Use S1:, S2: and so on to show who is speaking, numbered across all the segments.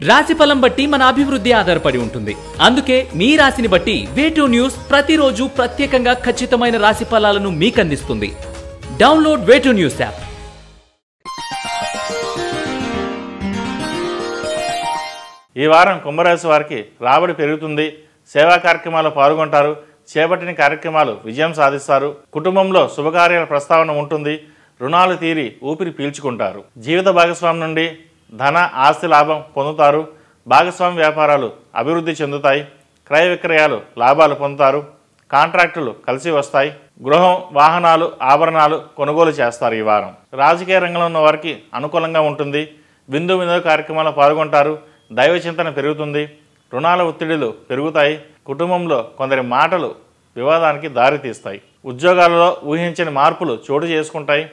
S1: రాశిఫలం బట్టి మన అభివృద్ధి ఆధారపడి ఉంటుంది. అందుకే మీ రాశిని బట్టి వే2 న్యూస్ ప్రతిరోజు ప్రత్యేకంగా ఖచ్చితమైన రాశి ఫలాలను మీకు అందిస్తుంది. Download way two news app.
S2: ఈ వారం కుంభరాశి వారికి రాబడి పెరుగుతుంది. సేవా కార్యక్రమాల్లో పాల్గొంటారు. చేపట్టిన కార్యక్రమాలు విజయం సాధిస్తారు. కుటుంబంలో శుభకార్యాల ప్రస్తావన ఉంటుంది. రుణాలు తీరి ఊపిరి పీల్చుకుంటారు. జీవిత భాగస్వామి నుండి ధన ఆస్తి లాభం పొందుతారు. భాగస్వామి వ్యాపారాలు అభివృద్ధి చెందుతాయి. క్రయ విక్రయాలు లాభాలు పొందుతారు. కాంట్రాక్టులు కలిసి వస్తాయి. గృహం, వాహనాలు, ఆభరణాలు కొనుగోలు చేస్తారు. ఈ వారం రాజకీయ రంగంలో ఉన్న వారికి అనుకూలంగా ఉంటుంది. విందు వినోద కార్యక్రమాల్లో పాల్గొంటారు. దైవ చింతన పెరుగుతుంది. రుణాల ఒత్తిడిలు పెరుగుతాయి. కుటుంబంలో కొందరి మాటలు వివాదానికి దారితీస్తాయి. ఉద్యోగాలలో ఊహించని మార్పులు చోటు చేసుకుంటాయి.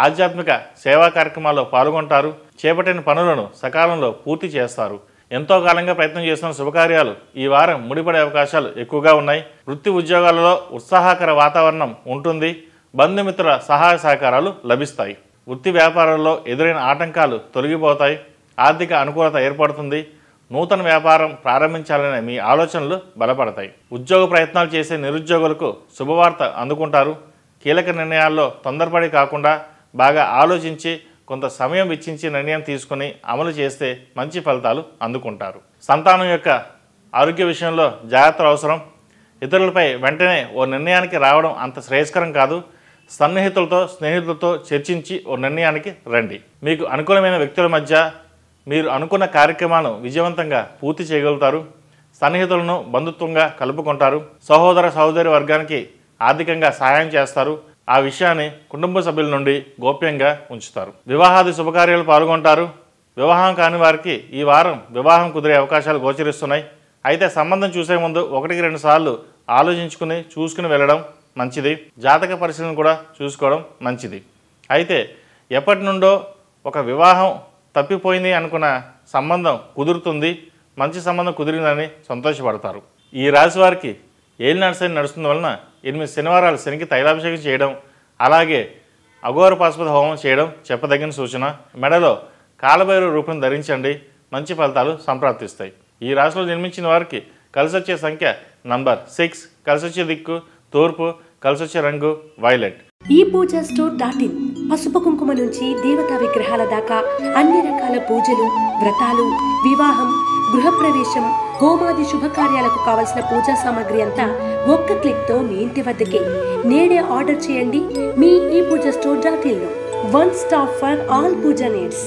S2: ఆధ్యాత్మిక సేవా కార్యక్రమాల్లో పాల్గొంటారు. చేపట్టిన పనులను సకాలంలో పూర్తి చేస్తారు. ఎంతో కాలంగా ప్రయత్నం చేస్తున్న శుభకార్యాలు ఈ వారం ముడిపడే అవకాశాలు ఎక్కువగా ఉన్నాయి. వృత్తి ఉద్యోగాలలో ఉత్సాహకర వాతావరణం ఉంటుంది. బంధుమిత్రుల సహాయ సహకారాలు లభిస్తాయి. వృత్తి వ్యాపారాల్లో ఎదురైన ఆటంకాలు తొలగిపోతాయి. ఆర్థిక అనుకూలత ఏర్పడుతుంది. నూతన వ్యాపారం ప్రారంభించాలనే మీ ఆలోచనలు బలపడతాయి. ఉద్యోగ ప్రయత్నాలు చేసే నిరుద్యోగులకు శుభవార్త అందుకుంటారు. కీలక నిర్ణయాల్లో తొందరపడి కాకుండా బాగా ఆలోచించి కొంత సమయం వెచ్చించి నిర్ణయం తీసుకుని అమలు చేస్తే మంచి ఫలితాలు అందుకుంటారు. సంతానం యొక్క ఆరోగ్య విషయంలో జాగ్రత్తలు అవసరం. ఇతరులపై వెంటనే ఓ నిర్ణయానికి రావడం అంత శ్రేయస్కరం కాదు. సన్నిహితులతో స్నేహితులతో చర్చించి ఓ నిర్ణయానికి రండి. మీకు అనుకూలమైన వ్యక్తుల మధ్య మీరు అనుకున్న కార్యక్రమాలను విజయవంతంగా పూర్తి చేయగలుగుతారు. సన్నిహితులను బంధుత్వంగా కలుపుకుంటారు. సహోదర సహోదరి వర్గానికి ఆర్థికంగా సహాయం చేస్తారు. ఆ విషయాన్ని కుటుంబ సభ్యుల నుండి గోప్యంగా ఉంచుతారు. వివాహాది శుభకార్యాలు పాల్గొంటారు. వివాహం కాని వారికి ఈ వారం వివాహం కుదిరే అవకాశాలు గోచరిస్తున్నాయి. అయితే సంబంధం చూసే ముందు 1-2 సార్లు ఆలోచించుకుని చూసుకుని వెళ్ళడం మంచిది. జాతక పరిశీలన కూడా చూసుకోవడం మంచిది. అయితే ఎప్పటి నుండో ఒక వివాహం తప్పిపోయింది అనుకున్న సంబంధం కుదురుతుంది. మంచి సంబంధం కుదిరిందని సంతోషపడతారు. ఈ రాశి వారికి ఏలినాటి శని నడుస్తున్న వలన 8 శనివారాలు శనికి తైలాభిషేకం చేయడం, అలాగే అఘోర పాశుపత హోమం చేయడం చెప్పదగిన సూచన. మెడలో కాలభైరవ రూపం ధరించండి. మంచి ఫలితాలు సంప్రాప్తిస్తాయి. ఈ రాశిలో జన్మించిన వారికి కలిసొచ్చే సంఖ్య నంబర్ 6, కలిసొచ్చే దిక్కు తూర్పు, కలిసొచ్చే రంగు వైలెట్.
S3: ఈ పూజా స్టోర్.in పసుపు కుంకుమ నుంచి దేవతా విగ్రహాల దాకా అన్ని రకాల పూజలు, వ్రతాలు, వివాహం, గృహప్రవేశం, హోమాది శుభకార్యాలకు కావలసిన పూజా సామాగ్రి అంతా ఒక్క క్లిక్తో మీ ఇంటి వద్దకే. నేడే ఆర్డర్ చేయండి మీ ఈ పూజా స్టోర్.in లో. One stop for all puja needs.